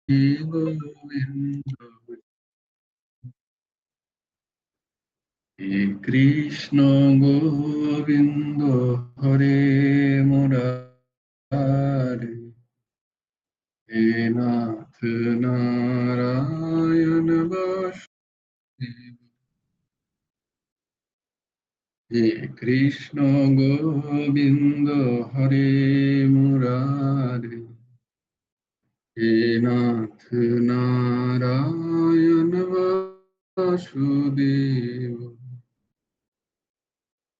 গোবিন্দ হে কৃষ্ণ গোবিন্দ হরে মুরারে হে নাথ নারায়ণ বাসুদেব হে কৃষ্ণ গোবিন্দ হরে মুরারে হে নাথ নারায়ণ বাসুদেব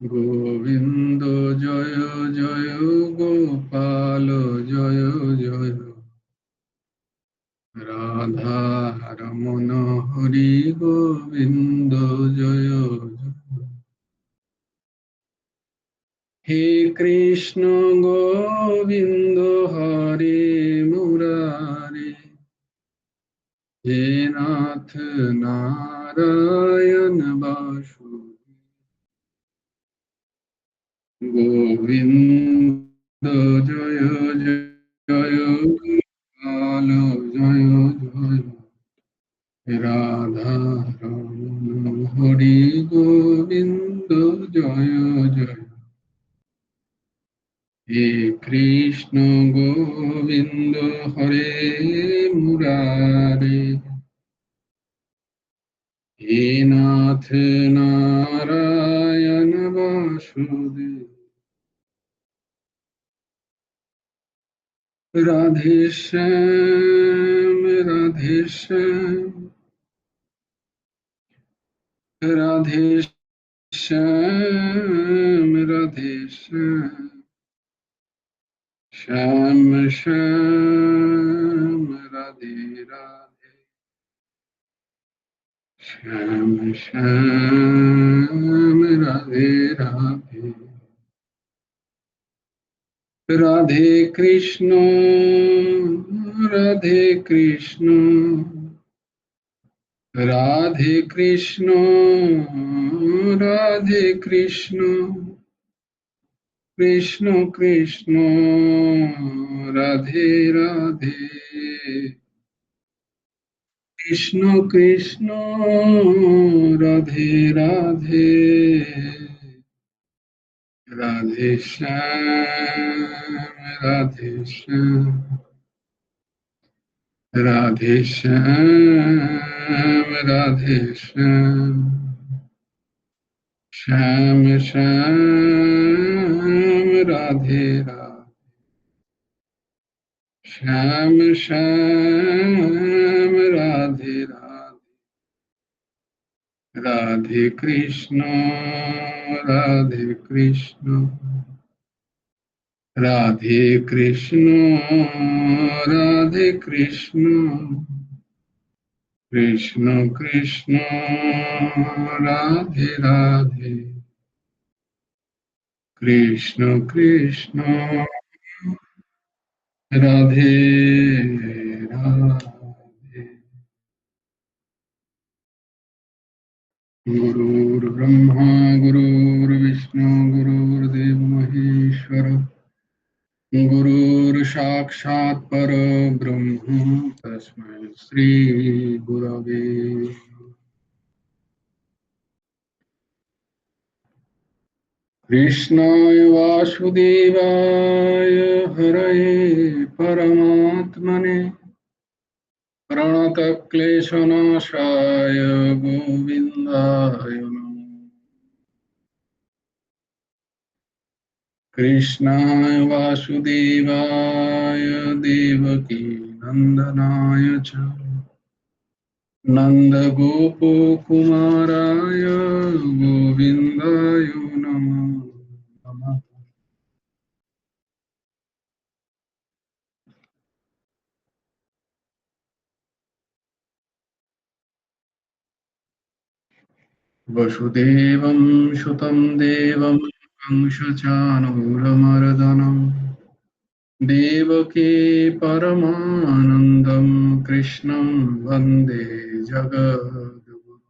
গোবিন্দ জয় জয় গোপাল জয় জয় রাধা রমণ হরি গোবিন্দ জয় জয় হে কৃষ্ণ গোবিন্দ হরে মুরারে হে নাথ নারায়ণ বাসুদেব গোবিন্দ জয় জয় গোপাল জয় জয় রাধা রমণ হরি গোবিন্দ জয় জয় হে কৃষ্ণ গোবিন্দ হরে মুরারে হে নাথ নারায়ণ বাসুদেব রাধে শ্যাম রাধে শ্যাম রাধে শ্যাম রাধে শ্যাম শ্যাম শ্যাম রাধে রাধে শ্যাম শ্যাম রাধে রাধে রাধে কৃষ্ণ রাধে কৃষ্ণ রাধে কৃষ্ণ রাধে কৃষ্ণ কৃষ্ণ কৃষ্ণ রাধে রাধে কৃষ্ণ কৃষ্ণ রাধে রাধে রাধে শ্যাম রাধে শ্যাম রাধে শ্যাম রাধে শ্যাম শ্যাম শ্যাম রাধে রাধে শ্যাম শ্যাম রাধে রাধে রাধে কৃষ্ণ রাধে কৃষ্ণ রাধে কৃষ্ণ রাধে কৃষ্ণ কৃষ্ণ কৃষ্ণ রাধে রাধে কৃষ্ণ কৃষ্ণ রাধে রাধে গুরুর্ব্রহ্মা গুরুর্বিষ্ণু গুরুর্দেব মহেশ্বর গুরুর সাক্ষাৎ পরব্রহ্ম তস্मै শ্রী গুরবে কৃষ্ণায় বাসুদেবায় হরয়ে পরমাত্মনে প্রণতক্লেশনাশায় গোবিন্দায় নমঃ কৃষ্ণায় বাসুদেবায় দেবকী নন্দনায় চ নন্দগোপকুমারায় গোবিন্দায় নমঃ নমঃ वसुदेवं सुतं देवं कंसचानूरमर्दनं देवकी परमानन्दं कृष्णं वन्दे जगद्गुरुं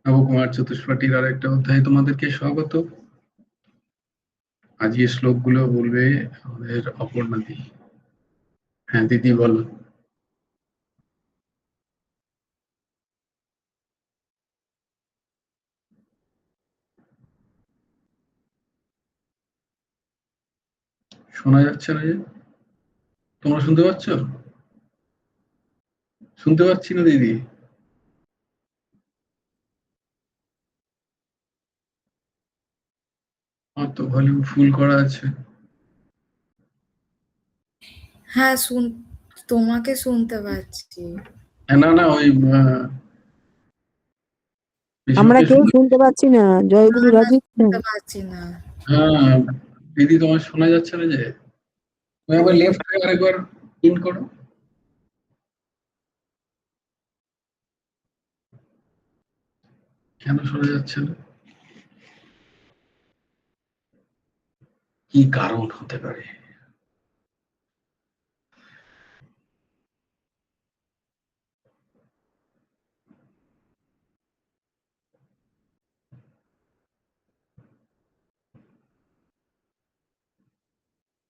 নবকুমার চতুষ্পাঠীর আরেকটা অধ্যায়ে তোমাদেরকে স্বাগত। আজকে শ্লোকগুলো বলবে আমাদের অপর্ণা দি। হ্যাঁ দিদি বলো। শোনা যাচ্ছে না যে? তোমরা শুনতে পাচ্ছ? শুনতে পাচ্ছি না দিদি। আমার তো ভলিউম ফুল করা আছে। হ্যাঁ, তোমাকে শুনতে পাচ্ছি। না না ওই আমরা বিষ্ণুকে কেউ শুনতে পাচ্ছি না। জয়গুরু রাধে কৃষ্ণ। শুনতে পাচ্ছি না। হ্যাঁ দিদি তোমার শোনা যাচ্ছে না যে? তুমি একবার লেফট হয়ে আরেকবার ইন করো। কেন শোনা যাচ্ছে না? কি কারণ হতে পারে?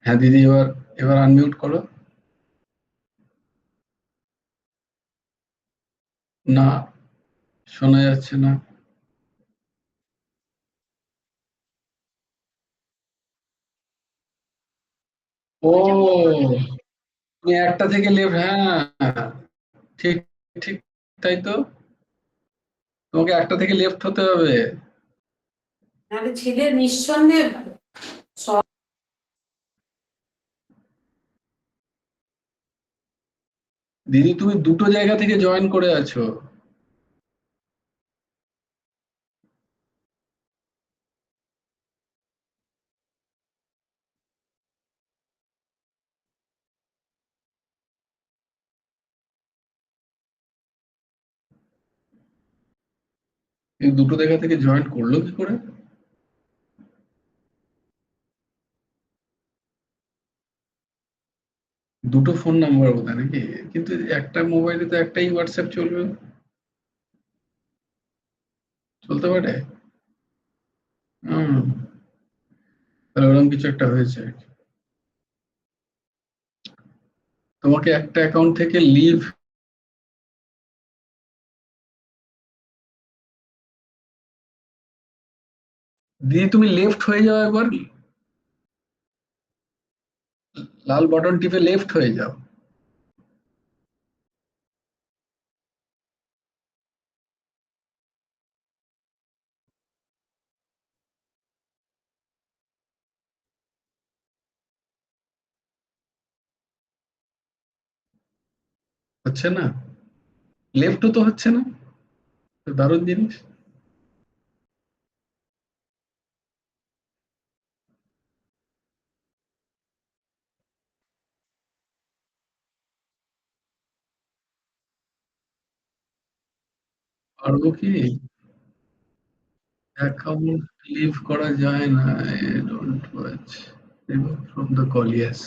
হ্যাঁ দিদি এবার এবার আনমিউট করো। না শোনা যাচ্ছে না। ও তুমি একটা থেকে লেফট, হ্যাঁ ঠিক ঠিক, তাই তো। তোমাকে একটা থেকে লেফট হতে হবে। নাহলে ছেলে নিঃসন্দেহে দিদি তুমি দুটো জায়গা থেকে জয়েন করে আছো। এই দুটো জায়গা থেকে জয়েন করলো কি করে? দুটো ফোন নাম্বার বোধ নাকি? কিন্তু একটা মোবাইলে তো একটাই হোয়াটসঅ্যাপ চলবে, চলতে পারে। হুম, তাহলে ওরকম কিছু একটা হয়েছে। তোমাকে একটা অ্যাকাউন্ট থেকে লিভ, দিয়ে তুমি লেফট হয়ে যাও একবার, লাল বাটন টিপে লেফট হয়ে যাও। হচ্ছে না, লেফটও তো হচ্ছে না, তো দারুণ জিনিস। পারবো কি? অ্যাকাউন্ট লিভ করা যায় না, I don't watch, remove from the call, yes.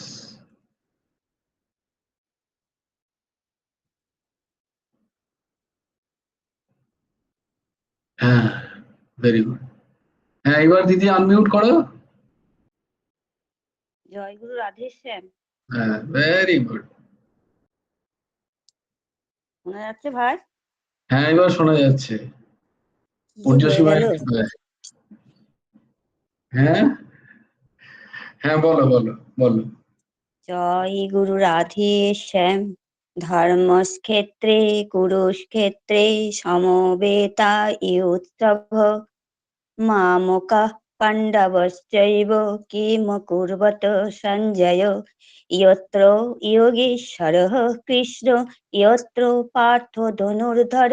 হ্যাঁ ভেরি গুড। হ্যাঁ এবার দিদি আনমিউট করো। জয়গুরু রাধেশ্যাম। হ্যাঁ ভেরি গুড। শোনা যাচ্ছে ভাই? হ্যাঁ এবার শোনা যাচ্ছে। কি যে হয়ে পূজ্যসীমা গেল। হ্যাঁ হ্যাঁ বলো বলো বলো। জয় গুরু রাধেশ্যাম। ধর্মক্ষেত্রে কুরুক্ষেত্রে সমবেতা উৎসব মামকাঃ পাণ্ডবশ্চৈব কিমকুর্বত সঞ্জয় যত্র যোগীশ্বরः কৃষ্ণ যত্র পার্থো ধনুর্ধর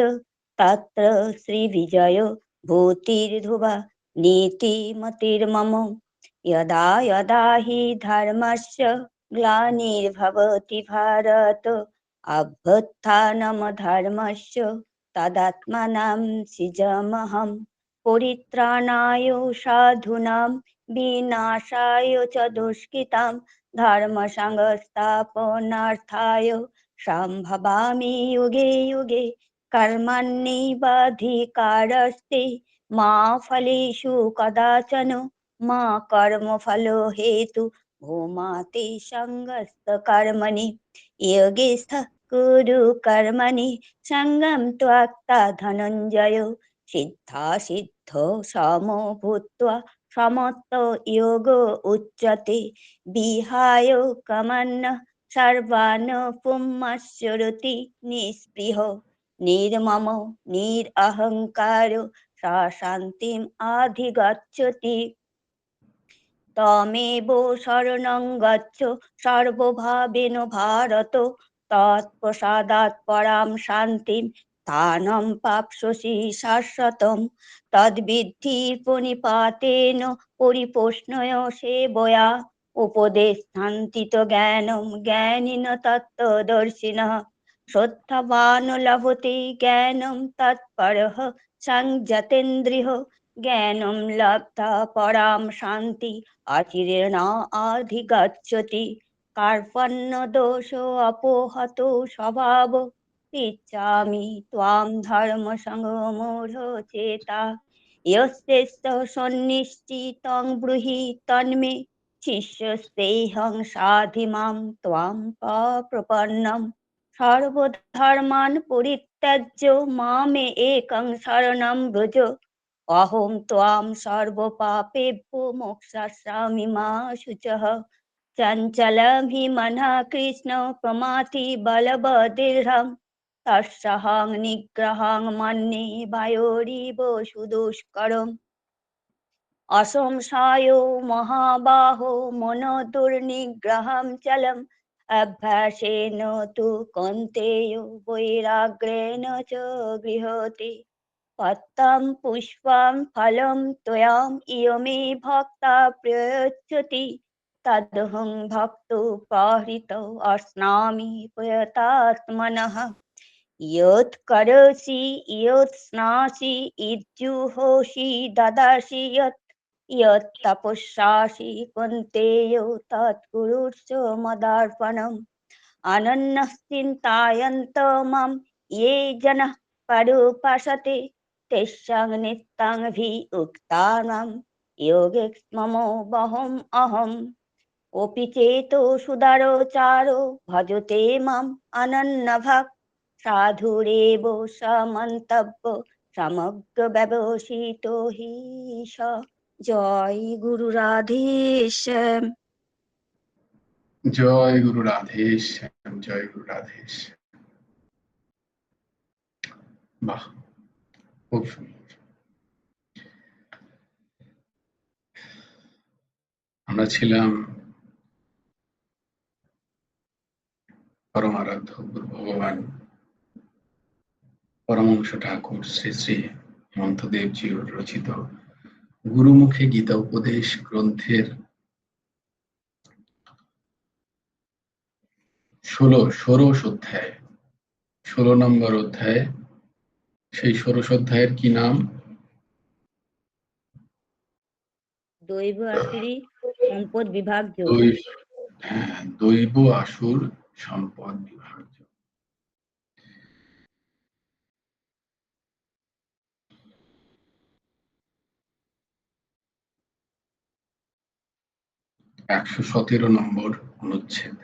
তত্র শ্রীবিজয় ভূতির্ধ্রুবা নীতিমতির্মম यदा यदा हि धर्मस्य ग्लानिर्भवति भारत अभ्युत्थानमधर्मस्य तदात्मानं सृजाम्यहम् परित्राणाय साधूनां विनाशाय च दुष्कृतां धर्मसंस्थापनार्थाय सम्भवामि युगे युगे कर्मण्येवाधिकारस्ते मा फलेषु कदाचन মা কর্মফল হেতু ভূমাতে সঙ্গস্ত কর্মণি যোগেস্থ কুরু কর্মণি সঙ্গম ত্বক্তা ধনঞ্জয় সিদ্ধা সিদ্ধ সমো ভূত্বা সমত্ত যোগ উচ্যতে বিহায় কমন্ন সর্বান পুম্মশ্বরতি নিস্পৃহ নির্মম নিরহংকার সা শান্তিম আধিগচ্ছতি তমেব শরণং গচ্ছ সর্বভাবেন ভারত তৎপ্রসাদাৎ পরাম শান্তিম স্থানম প্রাপ্স্যসি শাশ্বতম তদ্বিদ্ধি প্রণিপাতেন পরিপোষ্ণয় সেবয়া উপদেশান্তিত জ্ঞানম জ্ঞানিন তত্ত্বদর্শিনঃ শ্রদ্ধাবান লভতে জ্ঞানম তৎপরঃ সংযতেন্দ্রিয়ঃ জ্ঞানম লব্ধা পরাম শান্তি আচিরেণ আধিগচ্ছতি কার্পণ্য দোষ অপহত স্বভাব ইচ্ছামি ত্বাম ধর্ম সংমূঢ় চেতা ইয়স্তেস্ত সন্নিশ্চিতং ব্রূহি তন্মে শিষ্যস্তেহং সাধিমাম ত্বাম প্রপন্নম সর্বধর্মাन् পরিত্যজ্য মামে একং শরণং ব্রজ অহং ত্বাম সর্বপাপেভ্যো মোক্ষয়িষ্যামি মা শুচঃ চঞ্চলং হি মনঃ কৃষ্ণ প্রমাথি বলবদৃঢ়ং তস্যাহং নিগ্রহং মন্যে বায়োরিব সুদুষ্করম असंशयो महाबाहो मनोदुर्निग्रहं चलम् अभ्यासेन तु कौन्तेयो वैराग्येण च गृह्यते पत्रं पुष्पं फलं त्वयाम् इयमे भक्ता प्रयच्छति तदहं भक्तो प्रहृतो अस्नामि प्रयतात्मनः यत् करोषि यत् स्नासि इत्युहोषि ददासि यत् यत् तपस्यासि कुन्तेयो तत् कुरुष्व मदार्पणम् अनन्यश्चिन्तयन्त मां ये जनः परोपासते तेषां नित्यं वियुक्तानां योगेक्ष्ममो बहम् अहम् ओपि चेतो सुदारोचारो भजते माम् अनन्यभाक् साधुरेव समन्तव्য সমগ্র ব্যবসিত হি স জয় গুরু রাধেশ্যাম। জয় গুরু রাধেশ্যাম, জয় গুরু রাধেশ্যাম। বাহ, খুব সুন্দর। আমরা ছিলাম পরম আরাধ্য গুরু ভগবান পরমহংস ঠাকুর শ্রী শ্রী হেমন্তদেবজি রচিত গুরুমুখে গীতা উপদেশ গ্রন্থের 16 অধ্যায়, 16 নম্বর অধ্যায়। সেই 16 অধ্যায়ের কি নাম? দৈব আসুরি সম্পদ বিভাজ্য। দৈব আসুর সম্পদ বিভাজ্য। একশো 17 নম্বর অনুচ্ছেদ।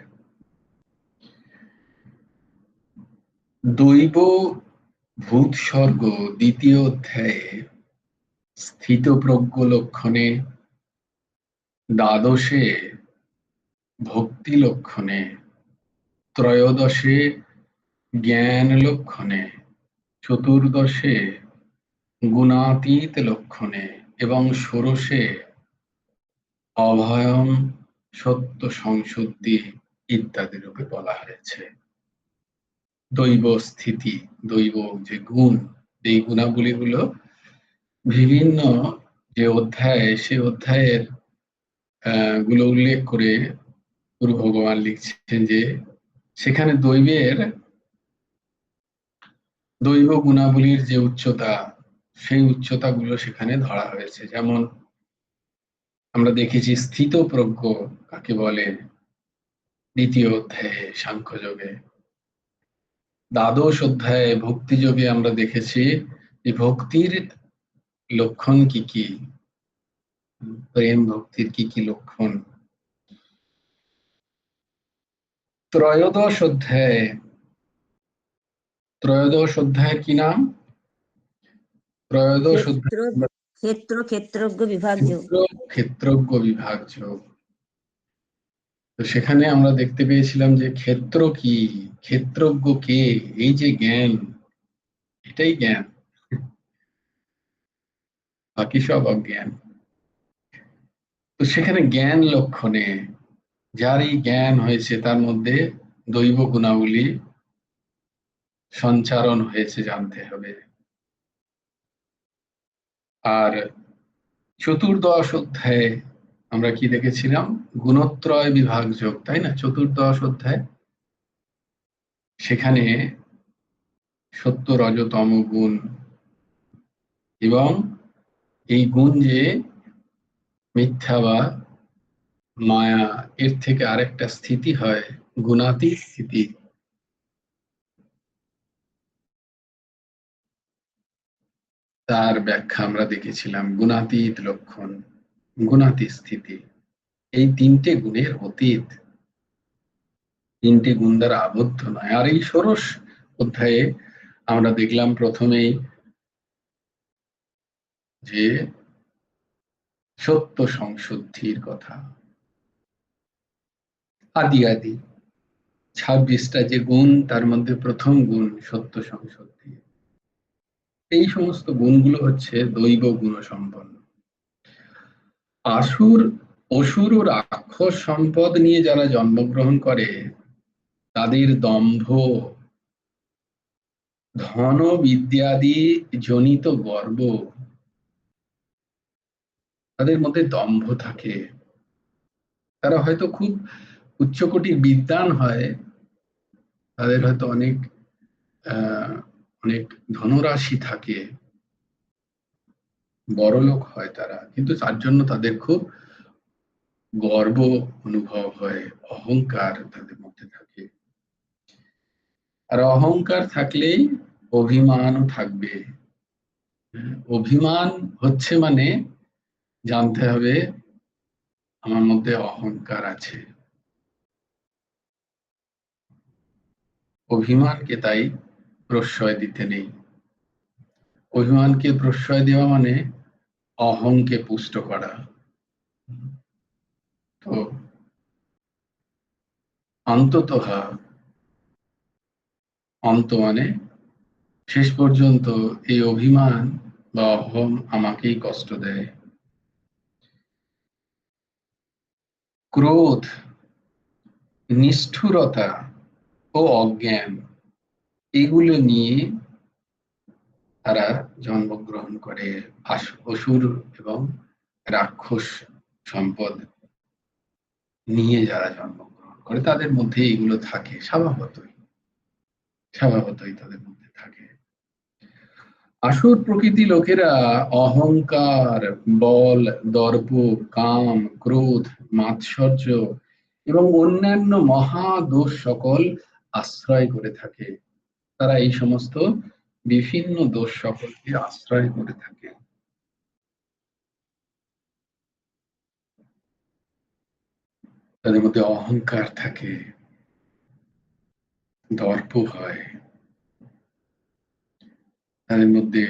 দৈব ভূতস্বর্গ দ্বিতীয় অধ্যায়ে স্থিতপ্রজ্ঞ লক্ষণে, দ্বাদশে ভক্তি লক্ষণে, ত্রয়োদশে জ্ঞান লক্ষণে, চতুর্দশে গুণাতীত লক্ষণে এবং ষোড়শে অভয়ম সত্য সংশুদ্ধি ইত্যাদি রূপে বলা হয়েছে। দৈব স্থিতি, দৈব যে গুণ, এই গুণাবলীগুলো বিভিন্ন যে অধ্যায়, সেই অধ্যায়ের গুলো উল্লেখ করে গুরু ভগবান লিখছেন যে সেখানে দৈব গুণাবলীর যে উচ্চতা, সেই উচ্চতাগুলো সেখানে ধরা হয়েছে। যেমন আমরা দেখেছি স্থিতপ্রজ্ঞ কাকে বলে দ্বিতীয় অধ্যায়ে সাংখ্যযোগে। দ্বাদশ অধ্যায়ে ভক্তিযোগে আমরা দেখেছি যে ভক্তির লক্ষণ কি কি, প্রেম ভক্তির কি কি লক্ষণ। ত্রয়োদশ অধ্যায়, ত্রয়োদশ অধ্যায়ের কি নাম? ত্রয়োদশ ক্ষেত্র অধ্যায় ক্ষেত্রজ্ঞ বিভাগ যোগ। ক্ষেত্রজ্ঞ বিভাগ যোগ। তো সেখানে আমরা দেখতে পেয়েছিলাম যে ক্ষেত্র কি, ক্ষেত্রজ্ঞ কে, এই যে জ্ঞান, এটাই জ্ঞান, বাকি সব অজ্ঞান। তো সেখানে জ্ঞান লক্ষণে যারই জ্ঞান হয়েছে তার মধ্যে দৈব গুণাবলী সঞ্চারণ হয়েছে জানতে হবে। আর চতুর্দশ অধ্যায়ে আমরা কি দেখেছিলাম? গুণত্রয় বিভাগ যোগ, তাই না? চতুর্দশ অধ্যায়, সেখানে সত্য রজ তম গুণ, এবং এই গুণ যে মিথ্যা বা মায়া, এর থেকে আরেকটা স্থিতি হয় গুণাতীত স্থিতি। তার ব্যাখ্যা আমরা দেখেছিলাম, গুণাতীত লক্ষণ, গুণাতীত স্থিতি। এই তিনটে গুণের অতীত, তিনটে গুণ দ্বারা আবদ্ধ নয়। আর এই ষোড়শ অধ্যায়ে আমরা দেখলাম প্রথমেই যে সত্য সংশুদ্ধির কথা, আদি আদি 26টা যে গুণ, তার মধ্যে প্রথম গুণ সত্য সংশুদ্ধি। এই সমস্ত গুণগুলো হচ্ছে দৈব গুণ সম্পন্ন। অসুর ও রাক্ষস সম্পদ নিয়ে যারা জন্মগ্রহণ করে, তাদের দম্ভ, ধন বিদ্যাদি জনিত গর্ব, তাদের মধ্যে দম্ভ থাকে। তারা হয়তো খুব উচ্চকোটির বিদ্বান হয়, তাদের হয়তো অনেক অনেক ধনরাশি থাকে, বড়লোক হয় তারা, কিন্তু তার জন্য তাদের খুব গর্ব অনুভব হয়, অহংকার তাদের মধ্যে থাকে। আর অহংকার থাকলেই অভিমানও থাকবে। অভিমান হচ্ছে মানে জানতে হবে আমার মধ্যে অহংকার আছে। অভিমানকে তাই প্রশ্রয় দিতে নেই। অভিমানকে প্রশ্রয় দেওয়া মানে অহংকে পুষ্ট করা। তো অন্ততঃ, অন্ত মানে শেষ পর্যন্ত এই অভিমান বা অহং আমাকেই কষ্ট দেয়। ক্রোধ, নিষ্ঠুরতা ও অজ্ঞান, এগুলো নিয়ে তারা জন্মগ্রহণ করে। অসুর এবং রাক্ষস সম্পদ নিয়ে যারা জন্মগ্রহণ করে, তাদের মধ্যে এগুলো থাকে স্বভাবতই তাদের মধ্যে থাকে। আসুর প্রকৃতি লোকেরা অহংকার, বল, দর্প, কাম, ক্রোধ, মাৎসর্য এবং অন্যান্য মহা দোষ সকল আশ্রয় করে থাকে। তারা এই সমস্ত বিভিন্ন দোষ সকলকে আশ্রয় করে থাকে। তাদের মধ্যে অহংকার থাকে, দর্প হয়, তাদের মধ্যে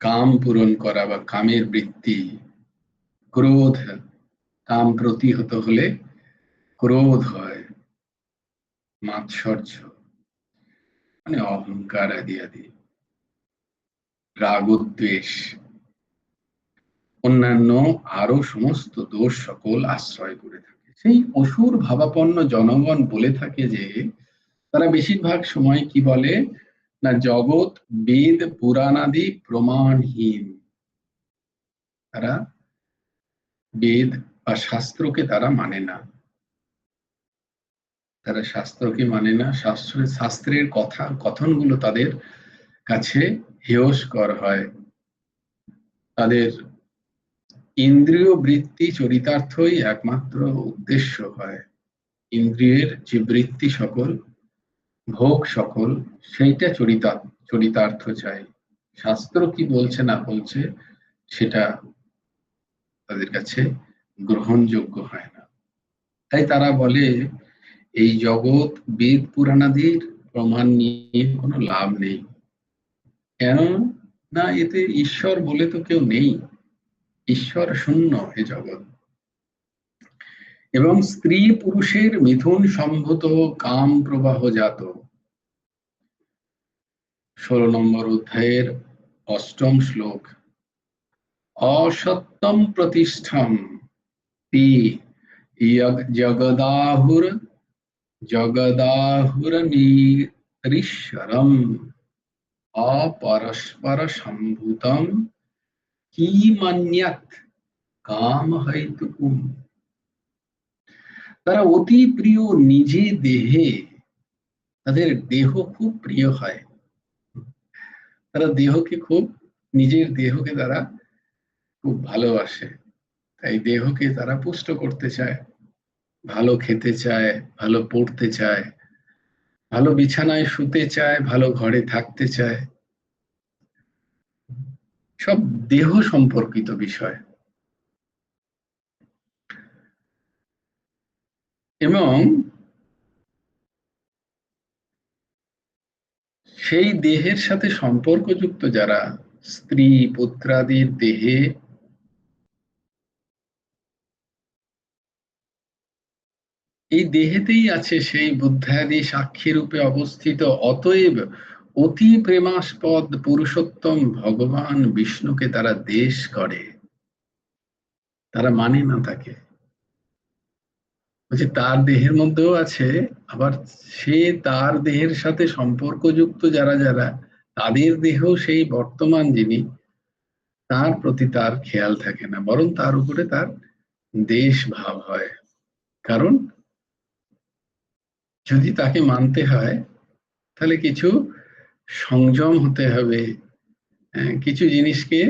কাম পূরণ করা বা কামের বৃত্তি, ক্রোধ, কাম প্রতিহত হলে ক্রোধ হয়, মাৎসর্য মানে অহংকার আদি আদি, রাগদ্বেষ, অন্যান্য আরো সমস্ত দোষ সকল আশ্রয় করে থাকে। সেই অসুর ভাবাপন্ন জনগণ বলে থাকে যে, তারা বেশিরভাগ সময় কি বলে না, জগৎ বেদ পুরাণাদি প্রমাণহীন। তারা বেদ বা শাস্ত্রকে তারা মানে না, তারা শাস্ত্রকে মানে না, শাস্ত্রের কথনগুলো তাদের কাছে হেয়স্কর হয়। তাদের ইন্দ্রিয় বৃত্তি চরিতার্থই একমাত্র উদ্দেশ্য হয়। ইন্দ্রিয়ের যে বৃত্তি সকল, ভোগ সকল, সেইটা চরিতার্থ চাই। শাস্ত্র কি বলছে না বলছে সেটা তাদের কাছে গ্রহণযোগ্য হয় না। তাই তারা বলে এই জগৎ বেদ পুরাণাদির প্রমাণ নিয়ে কোনো লাভ নেই। কেন না, এতে ঈশ্বর বলে তো কেউ নেই, ঈশ্বর শূন্য এ জগৎ। এবং স্ত্রী পুরুষের মিথুন সম্ভূত কাম প্রবাহ জাত, 16 নম্বর অধ্যায়ের 8ম শ্লোক, অসত্যম প্রতিষ্ঠম তে জগদাহুর নিরীশ্বরম অপরস্পর সম্ভূতম কিমন্যৎ কাম হেতুকুম। তারা অতি প্রিয় নিজে দেহে, তাদের দেহ খুব প্রিয় হয়, তারা দেহকে খুব, নিজের দেহকে তারা খুব ভালোবাসে। তাই দেহকে তারা পুষ্ট করতে চায়, ভালো খেতে চায়, ভালো পড়তে চায়, ভালো বিছানায় শুতে চায়, ভালো ঘরে থাকতে চায়, সব দেহ সম্পর্কিত বিষয়। এবং সেই দেহের সাথে সম্পর্কযুক্ত যারা স্ত্রী পুত্রাদির দেহে এই দেহেতেই আছে সেই বুদ্ধাদি সাক্ষী রূপে অবস্থিত, অতএব অতি প্রেমাস্পদ পুরুষোত্তম ভগবান বিষ্ণুকে তারা দেশ করে, তারা মানে না তাকে। বলছে তার দেহের মধ্যেও আছে, আবার সে তার দেহের সাথে সম্পর্কযুক্ত যারা যারা তাদের দেহ সেই বর্তমান যিনি, তার প্রতি তার খেয়াল থাকে না, বরং তার উপরে তার দেশ ভাব হয়। কারণ যদি তাকে মানতে হয় তাহলে কিছু সংযম হতে হবে, কিছু জিনিসকে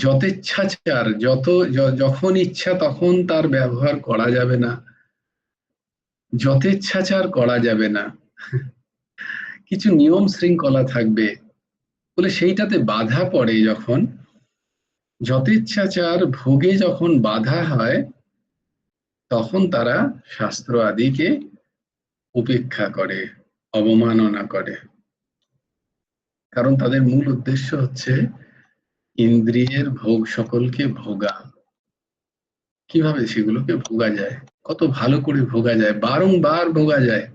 যথেচ্ছাচার, যখন ইচ্ছা তখন তার ব্যবহার করা যাবে না, যথেচ্ছাচার করা যাবে না, কিছু নিয়ম শৃঙ্খলা থাকবে। বলে সেইটাতে বাধা পড়ে যখন, যথেচ্ছাচার ভোগে যখন বাধা হয়, তখন তারা শাস্ত্র আদিকে উপেক্ষা করে, অবমাননা করে। কারণ তাদের মূল উদ্দেশ্য হচ্ছে ইন্দ্রিয়ের ভোগ সকলকে ভোগা। কিভাবে সেগুলোকে ভোগা যায়, কত ভালো করে ভোগা যায়, বারংবার ভোগা যায়,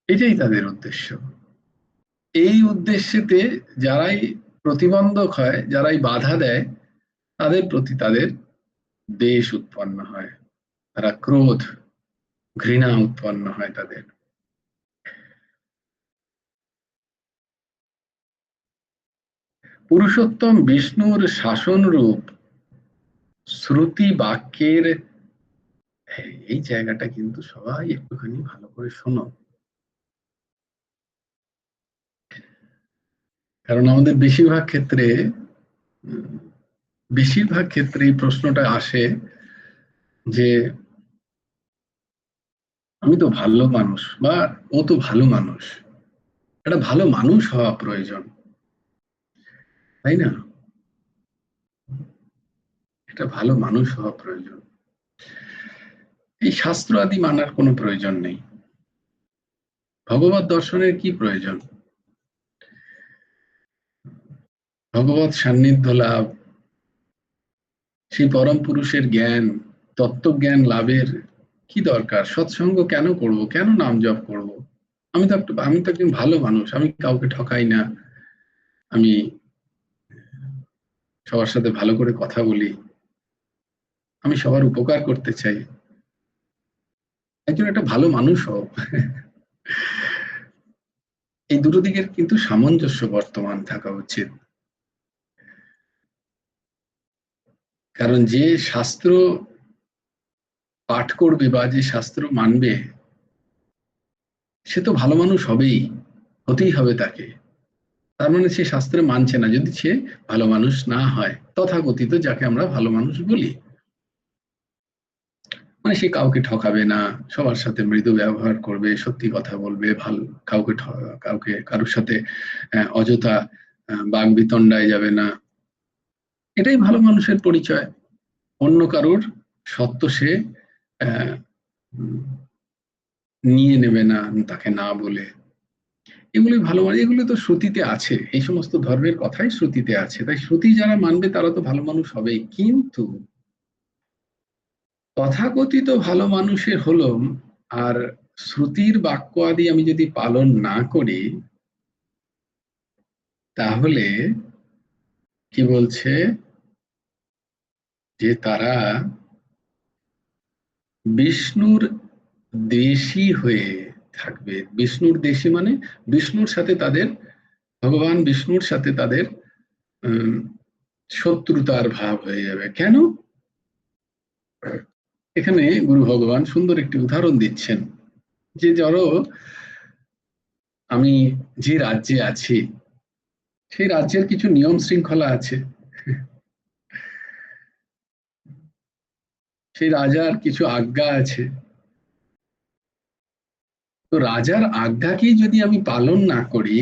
এটাই তাদের উদ্দেশ্য। এই উদ্দেশ্যেতে যারাই প্রতিবন্ধক হয়, যারাই বাধা দেয়, তাদের প্রতি তাদের দ্বেষ উৎপন্ন হয়, তারা ক্রোধ ঘৃণা উৎপন্ন হয় তাদের। পুরুষোত্তম বিষ্ণুর শাসন রূপ শ্রুতি বাক্যের, এই জায়গাটা কিন্তু সবাই একটুখানি ভালো করে শোনো, কারণ আমাদের বেশিরভাগ ক্ষেত্রে এই প্রশ্নটা আসে যে আমি তো ভালো মানুষ, বা ও তো ভালো মানুষ। একটা ভালো মানুষ হওয়া প্রয়োজন, তাই না? একটা ভালো মানুষ হওয়া প্রয়োজন। এই শাস্ত্র আদি মানার কোনো প্রয়োজন নেই। ভগবত দর্শনের কি প্রয়োজন? ভগবত সান্নিধ্য লাভ, সেই পরম পুরুষের জ্ঞান, তত্ত্বজ্ঞান লাভের কি দরকার? সৎসঙ্গ কেন করব, কেন নাম জপ করব? আমি তো একজন ভালো মানুষ, আমি কাউকে ঠকাই না, আমি সবার সাথে ভালো করে কথা বলি, আমি সবার উপকার করতে চাই। একজন একটা ভালো মানুষ হও। এই দুটো দিকের কিন্তু সামঞ্জস্য বর্তমান থাকা উচিত। কারণ যে শাস্ত্র পাঠ করবে বা যে শাস্ত্র মানবে, সে তো ভালো মানুষ হতেই হবে তাকে। তার মানে সে শাস্ত্রে মানছে না যদি সে ভালো মানুষ না হয়, তথাকথিত যাকে আমরা ভালো মানুষ বলি। মানে সে কাউকে ঠকাবে না, সবার সাথে মৃদু ব্যবহার করবে, সত্যি কথা বলবে, ভালো কারোর সাথে অযথা বাগবিতণ্ডায় যাবে না, এটাই ভালো মানুষের পরিচয়। অন্য কারোর সত্য সে নিয়ে নেবে না, তাকে না বলে। এগুলি ভালো মানুষ, এগুলো তো শ্রুতিতে আছে, এই সমস্ত ধর্মের কথাই শ্রুতিতে আছে। তাই শ্রুতি যারা মানবে তারা তো ভালো মানুষ হবেই। কিন্তু তথাকথিত ভালো মানুষের হলো আর শ্রুতির বাক্য আদি আমি যদি পালন না করি, তাহলে কি বলছে যে তারা বিষ্ণুর দেশী হয়ে থাকবে। বিষ্ণুর দেশী মানে বিষ্ণুর সাথে তাদের, ভগবান বিষ্ণুর সাথে তাদের শত্রুতার ভাব হয়ে যাবে। কেন? এখানে গুরু ভগবান সুন্দর একটি উদাহরণ দিচ্ছেন যে ধরো আমি যে রাজ্যে আছি সেই রাজ্যের কিছু নিয়ম শৃঙ্খলা আছে, সেই রাজার কিছু আজ্ঞা আছে। তো রাজার আজ্ঞাকেই যদি আমি পালন না করি,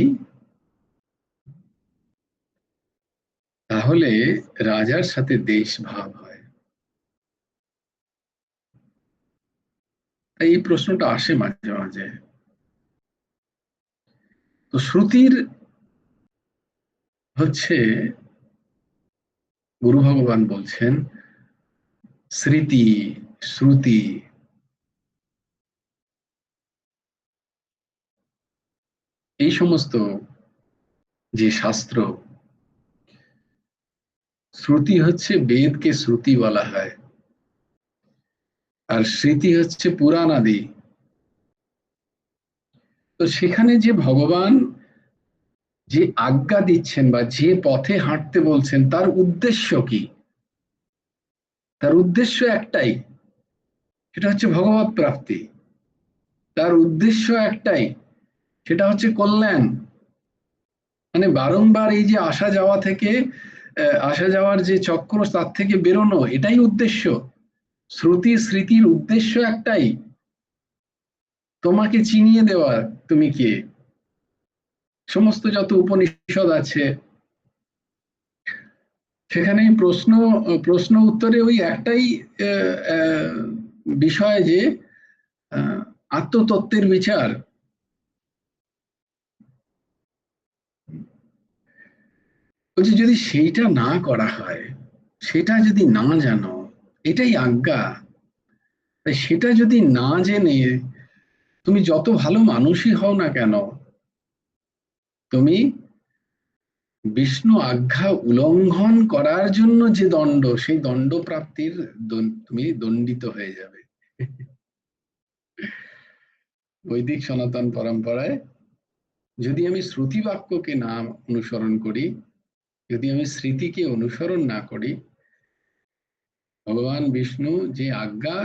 তাহলে রাজার সাথে দেশ ভাব হয়। তাই এই প্রশ্নটা আসে মাঝে মাঝে। তো শ্রুতির হচ্ছে, গুরু ভগবান বলছেন স্মৃতি, শ্রুতি, এই সমস্ত যে শাস্ত্র, শ্রুতি হচ্ছে বেদকে শ্রুতি বলা হয়, আর স্মৃতি হচ্ছে পুরাণ আদি। তো সেখানে যে ভগবান যে আজ্ঞা দিচ্ছেন বা যে পথে হাঁটতে বলছেন, তার উদ্দেশ্য কি? তার উদ্দেশ্য একটাই, সেটা হচ্ছে ভগবৎ প্রাপ্তি। তার উদ্দেশ্য একটাই, সেটা হচ্ছে কল্যাণ। মানে বারংবার এই যে আসা যাওয়া থেকে, আসা যাওয়ার যে চক্র, তার থেকে বেরোনো, এটাই উদ্দেশ্য। শ্রুতি স্মৃতির উদ্দেশ্য একটাই, তোমাকে চিনিয়ে দেওয়া তুমি কে। সমস্ত যত উপনিষদ আছে সেখানে প্রশ্ন উত্তরে ওই একটাই বিষয়, যে আত্মতত্ত্বের বিচার। বলছি যদি সেইটা না করা হয়, সেটা যদি না জানো, এটাই আজ্ঞা, তাই সেটা যদি না জেনে তুমি যত ভালো মানুষই হও না কেন, তুমি বিষ্ণু আজ্ঞা উল্লঙ্ঘন করার জন্য যে দণ্ড, সেই দণ্ড প্রাপ্তির তুমি দণ্ডিত হয়ে যাবে। বৈদিক সনাতন পরম্পরায় যদি আমি শ্রুতি বাক্যকে না অনুসরণ করি, যদি আমি স্মৃতিকে অনুসরণ না করি, ভগবান বিষ্ণু যে আজ্ঞা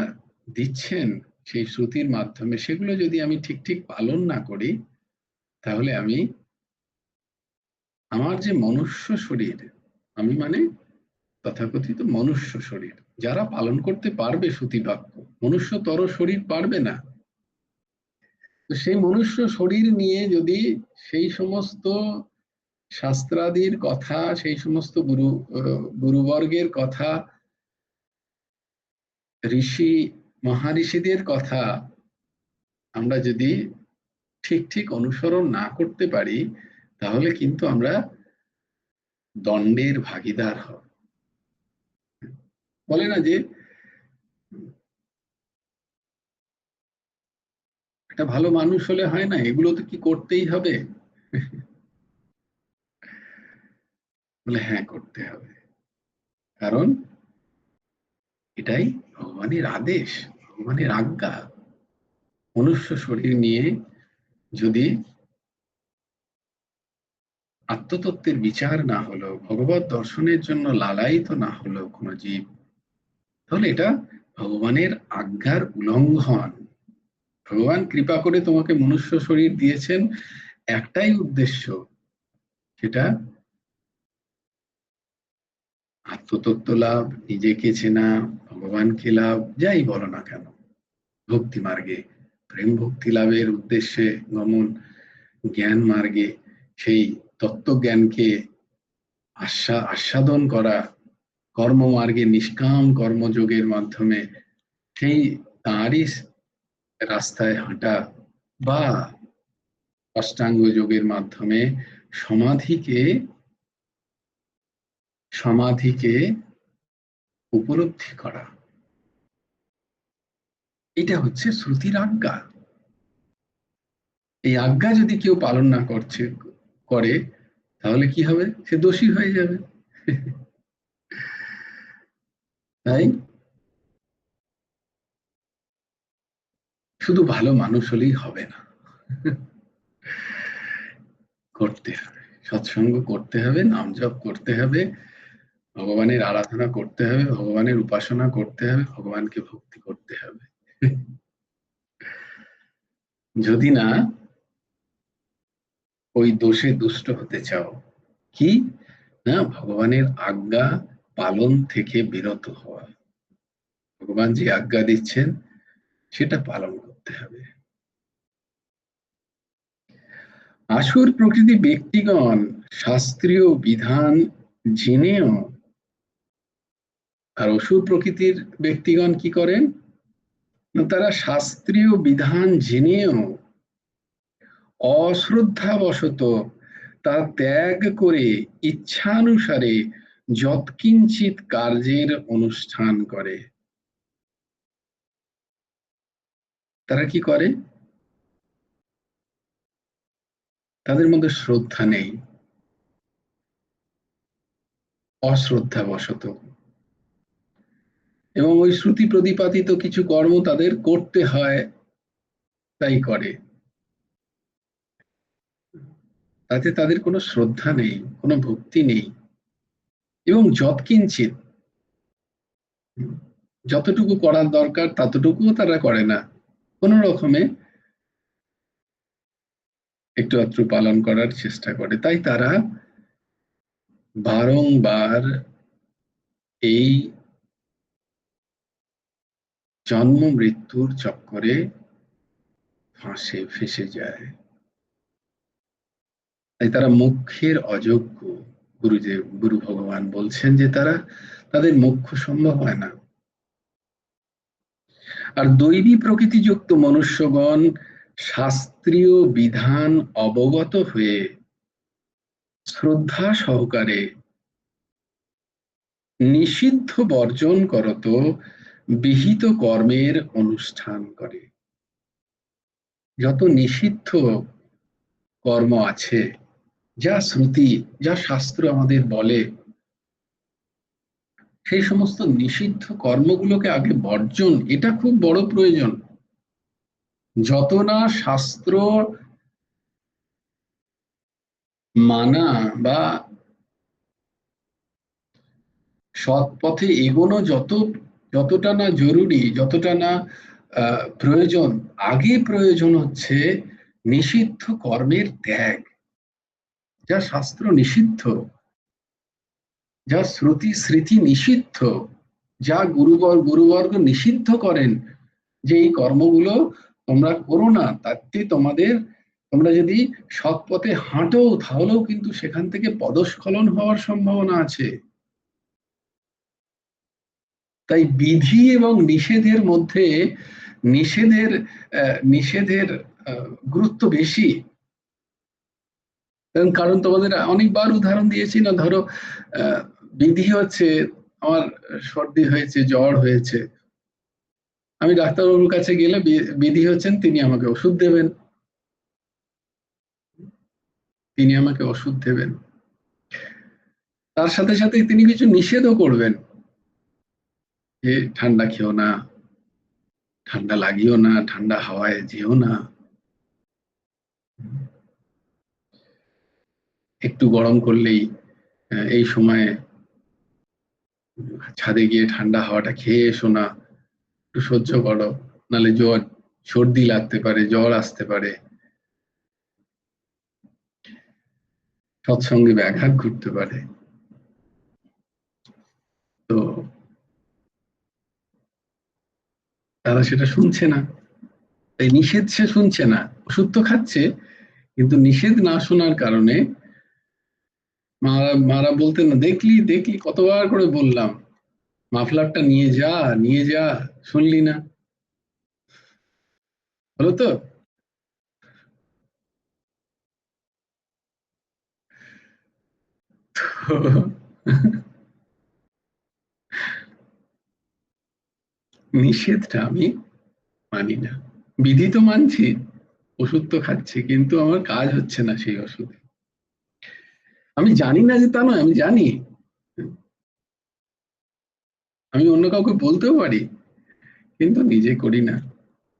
দিচ্ছেন সেই শ্রুতির মাধ্যমে, সেগুলো যদি আমি ঠিক ঠিক পালন না করি, তাহলে আমি আমার যে মনুষ্য শরীর, আমি মানে তথাকথিত মনুষ্য শরীর, যারা পালন করতে পারবে শ্রুতি বাক্য, মনুষ্যতর শরীর পারবে না। তো সেই মনুষ্য শরীর নিয়ে যদি সেই সমস্ত শাস্ত্রাদির কথা, সেই সমস্ত গুরুবর্গের কথা, ঋষি মহারিষিদের কথা আমরা যদি ঠিক ঠিক অনুসরণ না করতে পারি, তাহলে কিন্তু আমরা দণ্ডের ভাগীদার হব। বলে না যে একটা ভালো মানুষ হলে হয় না, এগুলো তো কি করতেই হবে? বলে হ্যাঁ, করতে হবে, কারণ এটাই ভগবানের আদেশ, ভগবানের আজ্ঞা। মনুষ্য শরীর নিয়ে যদি আত্মতত্ত্বের বিচার না হলো, ভগবত দর্শনের জন্য লালায়িত না হলো কোনো জীব, তাহলে এটা ভগবানের আজ্ঞার উল্লঙ্ঘন। ভগবান কৃপা করে তোমাকে মনুষ্য শরীর দিয়েছেন একটাই উদ্দেশ্য, সেটা আত্মতত্ত্ব লাভ, নিজেকে চেনা, ভগবানকে লাভ, যাই বলো না কেন, ভক্তি মার্গে প্রেম ভক্তি লাভের উদ্দেশ্যে গমন, জ্ঞান মার্গে সেই তত্ত্বজ্ঞানকে আস্বাদন করা, কর্মমার্গে নিষ্কাম কর্মযোগের মাধ্যমে সেই তাঁরই রাস্তায় হাঁটা, বা অষ্টাঙ্গ যোগের মাধ্যমে সমাধিকে উপলব্ধি করা, এটা হচ্ছে শ্রুতির আজ্ঞা। এই আজ্ঞা যদি কেউ পালন না করে তাহলে কি হবে? সে দোষী হয়ে যাবে। তাই শুধু ভালো মানুষ হলেই হবে না, করতে হবে, সৎসঙ্গ করতে হবে, নাম জপ করতে হবে, ভগবানের আরাধনা করতে হবে, ভগবানের উপাসনা করতে হবে, ভগবানকে ভক্তি করতে হবে। যদি না ওই দোষে দুষ্ট হতে চাও, কি না ভগবানের আজ্ঞা পালন থেকে বিরত হওয়া, ভগবান যে আজ্ঞা দিচ্ছেন সেটা পালন করতে হবে। আসুর প্রকৃতি ব্যক্তিগণ শাস্ত্রীয় বিধান জেনেও, আর অসুর প্রকৃতির ব্যক্তিগণ কি করেন? তারা শাস্ত্রীয় বিধান জেনেও অশ্রদ্ধাবশত তা ত্যাগ করে ইচ্ছানুসারে যৎকিঞ্চিৎ কার্যের অনুষ্ঠান করে। তারা কি করে? তাদের মধ্যে শ্রদ্ধা নেই, অশ্রদ্ধাবশত, এবং ওই শ্রুতি প্রতিপাদিত কিছু কর্ম তাদের করতে হয় তাই করে, তাতে তাদের কোনো শ্রদ্ধা নেই, কোনো ভক্তি নেই, এবং যৎকিঞ্চিৎ যতটুকু করার দরকার ততটুকুও তারা করে না, কোন রকমে একটু আধটু পালন করার চেষ্টা করে। তাই তারা বারংবার এই জন্ম মৃত্যুর চক্করে ফেঁসে যায়। তাই তারা মোক্ষের অযোগ্য। গুরু ভগবান বলছেন যে তাদের মোক্ষ সম্ভব হয় না। আর দৈবী প্রকৃতিযুক্ত মনুষ্যগণ শাস্ত্রীয় বিধান অবগত হয়ে শ্রদ্ধা সহকারে নিষিদ্ধ বর্জন করত বিহিত কর্মের অনুষ্ঠান করে। যত নিষিদ্ধ কর্ম আছে, যা শ্রুতি, যা শাস্ত্র আমাদের বলে, সেই সমস্ত নিষিদ্ধ কর্মগুলোকে আগে বর্জন, এটা খুব বড় প্রয়োজন। যত না শাস্ত্র মানা বা সৎ পথে এগোনো যতটা না জরুরি, যতটা না প্রয়োজন, আগে প্রয়োজন হচ্ছে নিষিদ্ধ কর্মের ত্যাগ। যা শাস্ত্র নিষিদ্ধ, যা শ্রুতি স্মৃতি নিষিদ্ধ, যা গুরুবর্গ নিষিদ্ধ করেন যে এই কর্মগুলো তোমরা করো না, তাতে তোমরা যদি সৎ পথে হাঁটো তাহলেও কিন্তু সেখান থেকে পদস্খলন হওয়ার সম্ভাবনা আছে। তাই বিধি এবং নিষেধের মধ্যে নিষেধের গুরুত্ব বেশি। কারণ তোমাদের অনেকবার উদাহরণ দিয়েছি না, ধরো বিধি হচ্ছে আমার সর্দি হয়েছে, জ্বর হয়েছে, আমি ডাক্তারবাবুর কাছে গেলে বিধি হচ্ছেন তিনি আমাকে ওষুধ দেবেন, তার সাথে সাথে তিনি কিছু নিষেধও করবেন, যে ঠান্ডা খেও না, ঠান্ডা লাগিও না, ঠান্ডা হাওয়ায় যেও না, একটু গরম করলেই এই সময়ে ছাদে গিয়ে ঠান্ডা হাওয়াটা খেয়ে এসো না, একটু সহ্য করো, নাহলে সর্দি লাগতে পারে, জ্বর আসতে পারে, সৎসঙ্গে ব্যাঘাত ঘটতে পারে। তো তারা সেটা শুনছে না, তাই নিষেধ সে শুনছে না, ওষুধ তো খাচ্ছে, কিন্তু নিষেধ না শোনার কারণে মারা বলতেন না, দেখলি কতবার করে বললাম, মাফলারটা নিয়ে যা, নিয়ে যা, শুনলি না? হলো তো? নিষেধটা আমি মানি না, বিধি তো মানছি, ওষুধ তো খাচ্ছি, কিন্তু আমার কাজ হচ্ছে না সেই ওষুধে। আমি জানি না যে তা নয়, আমি জানি, আমি অন্য কাউকে বলতেও পারি, কিন্তু নিজে করি না।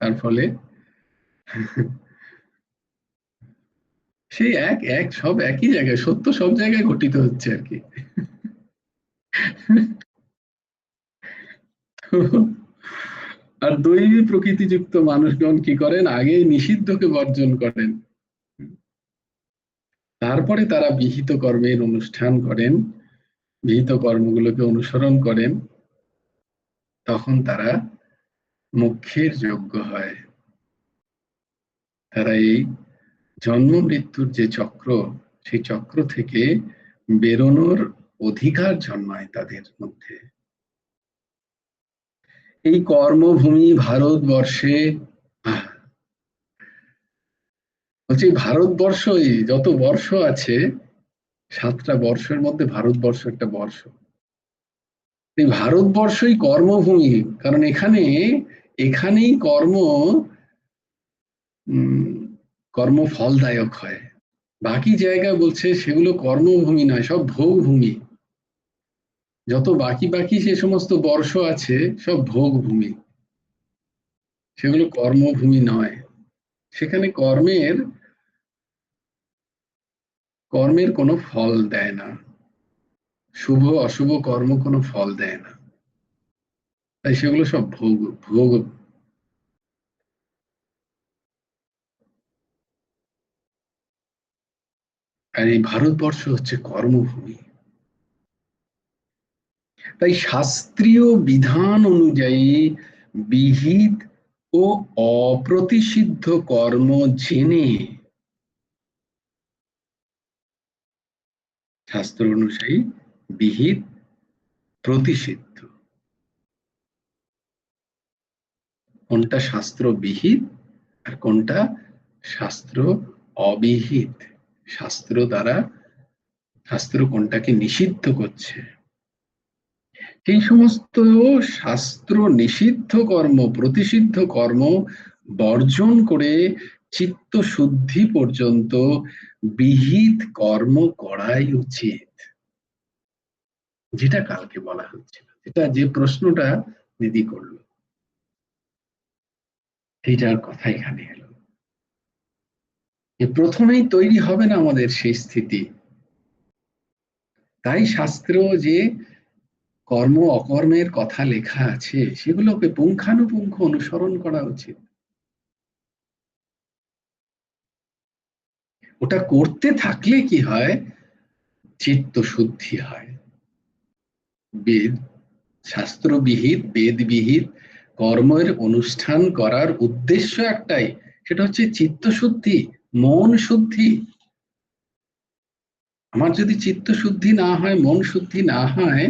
তার ফলে সেই এক এক সব একই জায়গায়, সত্য সব জায়গায় ঘটিত হচ্ছে আর কি। আর দৈবী প্রকৃতিযুক্ত মানুষগণ কি করেন, আগে নিষিদ্ধকে বর্জন করেন, তারপরে তারা বিহিত কর্মের অনুষ্ঠান করেন, বিহিত কর্মগুলোকে অনুসরণ করেন, তখন তারা মোক্ষের যোগ্য হয়। তারা এই জন্ম মৃত্যুর যে চক্র, সেই চক্র থেকে বেরোনোর অধিকার জন্মায় তাদের মধ্যে। এই কর্মভূমি ভারতবর্ষে, বলছি ভারতবর্ষ, যত বর্ষ আছে, 7টা বর্ষের মধ্যে ভারতবর্ষ একটা বর্ষ। এই ভারতবর্ষই কর্মভূমি, কারণ এখানেই কর্ম ফলদায়ক হয়। বাকি জায়গায় বলছে সেগুলো কর্মভূমি নয়, সব ভোগভূমি। যত বাকি বাকি যে সমস্ত বর্ষ আছে সব ভোগভূমি, সেগুলো কর্মভূমি নয়। সেখানে কর্মের কোনো ফল দেয় না, শুভ অশুভ কর্ম কোনো ফল দেয় না, তাই সেগুলো সব ভোগ ভোগ। আর এই ভারতবর্ষ হচ্ছে কর্মভূমি। তাই শাস্ত্রীয় বিধান অনুযায়ী বিহিত ও অপ্রতিষিদ্ধ কর্ম জেনে, শাস্ত্র অনুযায়ী বিহিত প্রতিষিদ্ধ, কোনটা শাস্ত্র বিহিত আর কোনটা শাস্ত্র অবিহিত, শাস্ত্র কোনটাকে নিষিদ্ধ করছে, এই সমস্ত শাস্ত্র নিষিদ্ধ কর্ম, প্রতিষিদ্ধ কর্ম বর্জন করে চিত্ত শুদ্ধি পর্যন্ত বিহিত কর্ম করাই উচিত। যেটা কালকে বলা হচ্ছিল, যে প্রশ্নটা দিদি করলো, এইটার কথা এখানে এলো। প্রথমেই তৈরি হবে না আমাদের সেই স্থিতি। তাই শাস্ত্র যে কর্ম অকর্মের কথা লেখা আছে সেগুলোকে পুঙ্খানুপুঙ্খ অনুসরণ করা উচিত। ওটা করতে থাকলে কি হয়, চিত্ত শুদ্ধি হয়। শাস্ত্রবিহিত বেদবিহিত কর্মের অনুষ্ঠান করার উদ্দেশ্য একটাই, সেটা হচ্ছে চিত্ত শুদ্ধি, মন শুদ্ধি। আমার যদি চিত্ত শুদ্ধি না হয়, মন শুদ্ধি না হয়,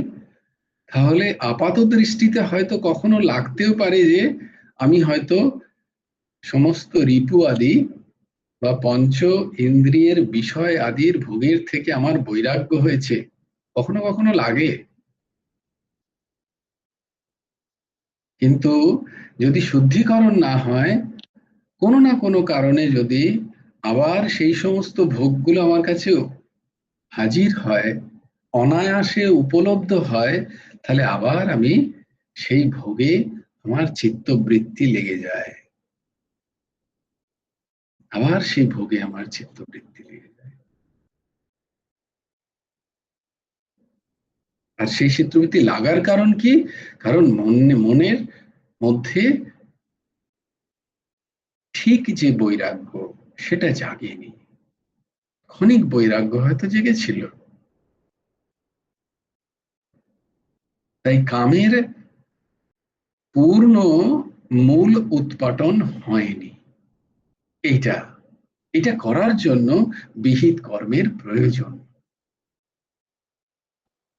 তাহলে আপাত দৃষ্টিতে হয়তো কখনো লাগতেও পারে যে আমি হয়তো সমস্ত রিপু আদি বা পঞ্চ ইন্দ্রিয়ের বিষয় আদির ভোগের থেকে আমার বৈরাগ্য হয়েছে, কখনো কখনো লাগে। কিন্তু যদি শুদ্ধিকরণ না হয়, কোনো না কোনো কারণে যদি আবার সেই সমস্ত ভোগগুলো আমার কাছে হাজির হয়, অনায়াসে উপলব্ধ হয়, তাহলে আবার আমি সেই ভোগে আমার চিত্তবৃত্তি লেগে যায়, আবার সেই ভোগে আমার চিত্তবৃত্তি লেগে যায়। আর সেই চিত্তবৃত্তি লাগার কারণ কি? কারণ মনের মধ্যে ঠিক যে বৈরাগ্য সেটা জাগেনি, ক্ষণিক বৈরাগ্য হয়তো জেগেছিল। তাই কামের পূর্ণ মূল উৎপাটন হয়নি। এটা করার জন্য বিহিত কর্মের প্রয়োজন।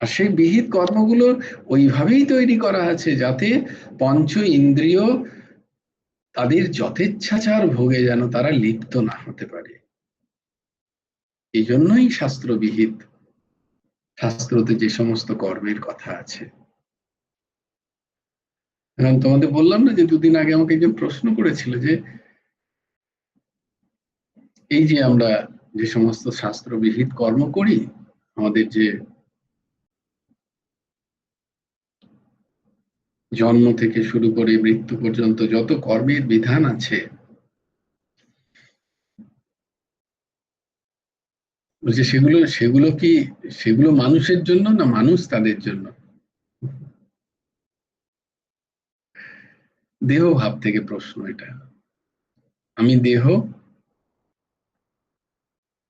আর সেই বিহিত কর্মগুলো ওইভাবেই তৈরি করা আছে যাতে পঞ্চ ইন্দ্রিয় তাদের যথেচ্ছাচার ভোগে যেন তারা লিপ্ত না হতে পারে। এই জন্যই শাস্ত্রবিহিত, শাস্ত্রতে যে সমস্ত কর্মের কথা আছে। তোমাদের বললাম না যে দুদিন আগে আমাকে একজন প্রশ্ন করেছিল যে এই যে আমরা যে সমস্ত শাস্ত্রবিহিত কর্ম করি, আমাদের যে জন্ম থেকে শুরু করে মৃত্যু পর্যন্ত যত কর্মের বিধান আছে, বলছে সেগুলো মানুষের জন্য না মানুষ তাদের জন্য? দেহ ভাব থেকে প্রশ্ন এটা। আমি দেহ,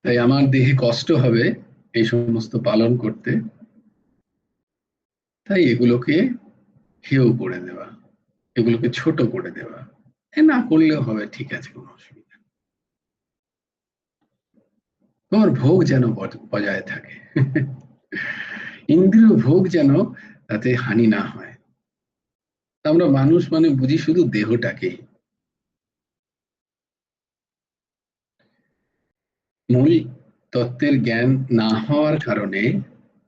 তাই আমার দেহে কষ্ট হবে এই সমস্ত পালন করতে, তাই এগুলোকে হেয় করে দেওয়া, এগুলোকে ছোট করে দেওয়া, না করলেও হবে, ঠিক আছে, কোনো অসুবিধা। তোমার ভোগ যেন বজায় থাকে, ইন্দ্রিয় ভোগ যেন তাতে হানি না হয়। আমরা মানুষ মানে বুঝি শুধু দেহটাকে। মূল তত্ত্বের জ্ঞান না হওয়ার কারণে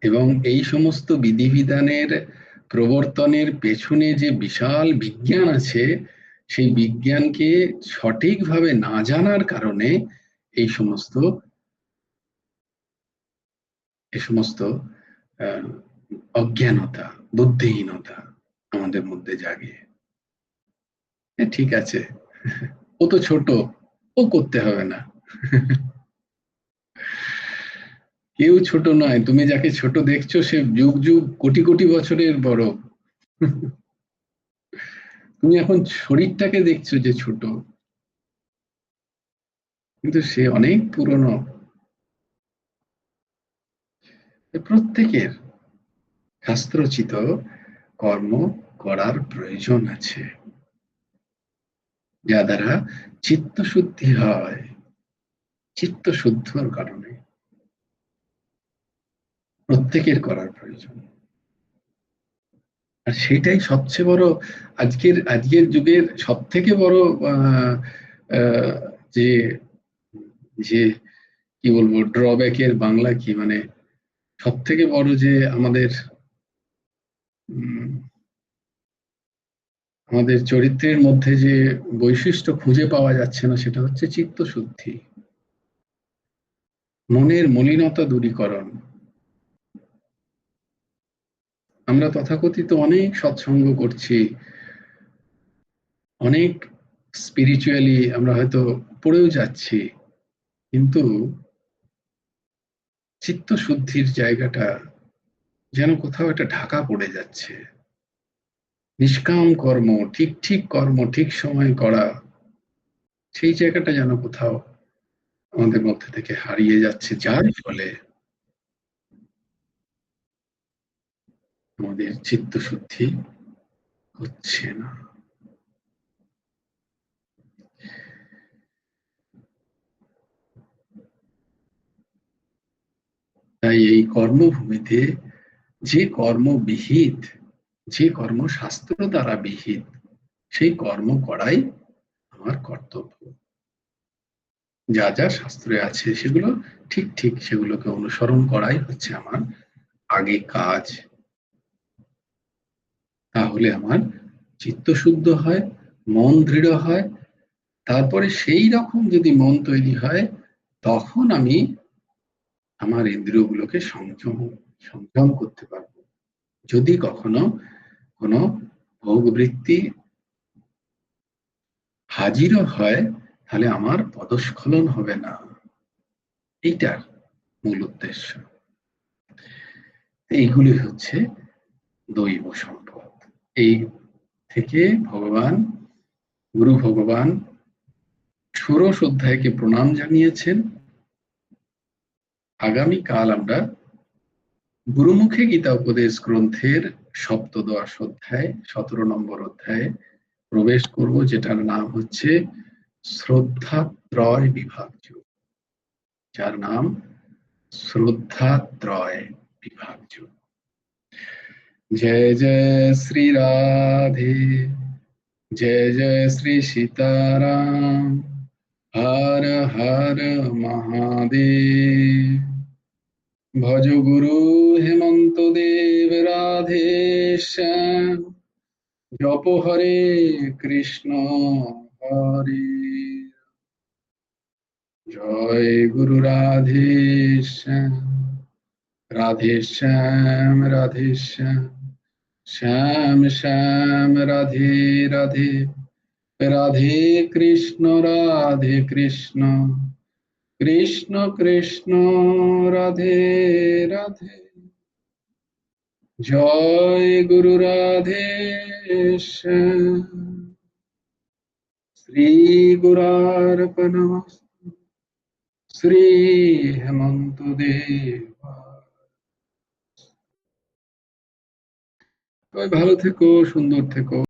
এবং এই সমস্ত বিধিবিধানের প্রবর্তনের পেছনে যে বিশাল বিজ্ঞান আছে, সেই বিজ্ঞানকে সঠিকভাবে না জানার কারণে এই সমস্ত অজ্ঞানতা, বুদ্ধিহীনতা আমাদের মধ্যে জাগে। ঠিক আছে, ও তো ছোট, ও করতে হবে না। কেউ ছোট নয়, তুমি যাকে ছোট দেখছো সে যুগ যুগ কোটি কোটি বছরের বড়। তুমি এখন শরীরটাকে দেখছো যে ছোট, কিন্তু সে অনেক পুরনো। প্রত্যেকের শাস্ত্রোচিত কর্ম করার প্রয়োজন আছে, যা দ্বারা চিত্ত শুদ্ধি হয়। চিত্ত শুদ্ধর কারণে প্রত্যেকের করার প্রয়োজন। আর সেটাই সবচেয়ে বড় আজকের যুগের সব থেকে বড় যে যে কি বলবো, ড্রব্যাকের বাংলা কি, মানে সব থেকে বড় যে আমাদের চরিত্রের মধ্যে যে বৈশিষ্ট্য খুঁজে পাওয়া যাচ্ছে না, সেটা হচ্ছে চিত্তশুদ্ধি, মনের মলিনতা দূরীকরণ। আমরা তথাকথিত অনেক সৎসঙ্গ করছি, অনেক স্পিরিচুয়ালি আমরা হয়তো পড়েও যাচ্ছি, কিন্তু চিত্তশুদ্ধির জায়গাটা যেন কোথাও একটা ঢাকা পড়ে যাচ্ছে। নিষ্কাম কর্ম, ঠিক কর্ম ঠিক সময় করা, সেই জায়গাটা যেন কোথাও আমাদের মধ্যে থেকে হারিয়ে যাচ্ছে, যার ফলে আমাদের চিত্তশুদ্ধি হচ্ছে না। তাই এই কর্মভূমিতে যে কর্মবিহিত, যে কর্মশাস্ত্র দ্বারা বিহিত, সেই কর্ম করাই আমার কর্তব্য। যা যা শাস্ত্রে আছে সেগুলো ঠিক সেগুলোকে অনুসরণ করাই হচ্ছে আমার আগে কাজ। তাহলে আমার চিত্ত শুদ্ধ হয়, মন দৃঢ় হয়, তারপরে সেই রকম যদি মন তৈরি হয়, তখন আমি আমার ইন্দ্রিয়গুলোকে সংযম করতে পারবো। যদি কখনো কোনো ভোগবৃত্তি হাজিরও হয়, তাহলে আমার পদস্খলন হবে না। এইটার মূল উদ্দেশ্য। এইগুলি হচ্ছে দৈব সম্পদ। এই থেকে গুরু ভগবান ষোড়শ অধ্যায়কে প্রণাম জানিয়েছেন। আগামীকাল আমরা গুরুমুখে গীতা উপদেশ গ্রন্থের সপ্তদশ অধ্যায় 17 নম্বর অধ্যায়ে প্রবেশ করব, যেটার নাম হচ্ছে শ্রদ্ধাত্রয় বিভাগযোগ, যার নাম শ্রদ্ধাত্রয় বিভাগযোগ। जय जय श्री राधे, जय जय श्री सीताराम, हर हर महादेव। भज गुरु हेमंत देव राधे श्याम, जप हरे कृष्ण हरे। जय गुरु राधे श्याम, राधे श्याम राधे श्याम, श्याम श्याम राधे राधे, राधे कृष्ण कृष्ण कृष्ण राधे राधे। जय गुरु राधे श्याम। श्री गुरार्पणमस्तु। श्री हेमंत देव। সবাই ভালো থেকো, সুন্দর থেকো।